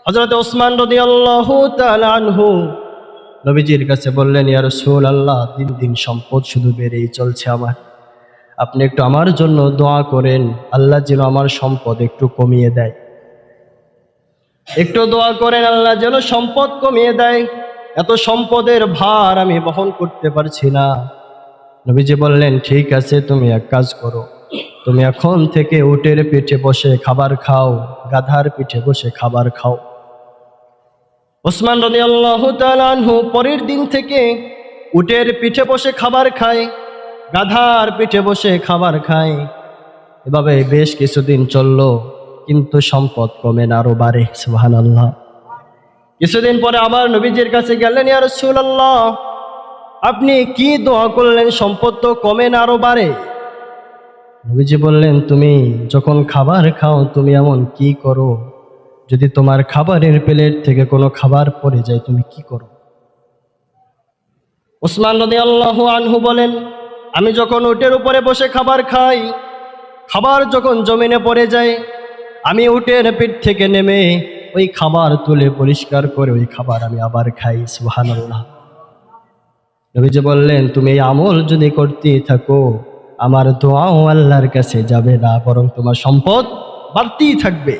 হযরত ওসমান রাদিয়াল্লাহু তাআলা আনহু নবীজির কাছে বললেন, ইয়া রাসূলুল্লাহ, দিন দিন সম্পদ শুধু বেড়েই চলছে আমার, আপনি একটু আমার জন্য দোয়া করেন, আল্লাহ যেন আমার সম্পদ একটু কমিয়ে দেয়। একটু দোয়া করেন আল্লাহ যেন সম্পদ কমিয়ে দেয়, এত সম্পদের ভার আমি বহন করতে পারছি না। নবীজি বললেন, ঠিক আছে, তুমি এক কাজ করো, তুমি এখন থেকে উটের পিঠে বসে খাবার খাও, গাধার পিঠে বসে খাবার খাও। ওসমান রাদিয়াল্লাহু তাআলা আনহু পরের দিন থেকে উটের পিঠে বসে খাবার খায়, গাধার পিঠে বসে খাবার খায়। এভাবে বেশ কিছুদিন চলল, কিন্তু সম্পদ কমে না, আরো বাড়ে। সুবহানাল্লাহ। কিছুদিন পরে আবার নবীজির কাছে গেলেন, ইয়া রাসূলুল্লাহ, আপনি কি দোয়া করলেন, সম্পদ তো কমে না, আরো বাড়ে। নবীজি বললেন, তুমি যখন খাবার খাও তুমি এমন কি করো, যদি তোমার খাবারের প্লেট থেকে কোনো খাবার পড়ে যায় তুমি কি করো? ওসমান রাদিয়াল্লাহু আনহু বলেন, আমি যখন উটের উপরে বসে খাবার খাই, খাবার যখন জমিনে পড়ে যায়, আমি উটের পিঠ থেকে নেমে ওই খাবার তুলে পরিষ্কার করে ওই খাবার আমি আবার খাই। সুবহানাল্লাহ। নবীজি বললেন, তুমি এই আমল যদি করতে থাকো, আমার দোয়াও আল্লাহর কাছে যাবে না, বরং তোমার সম্পদ বাড়তেই থাকবে।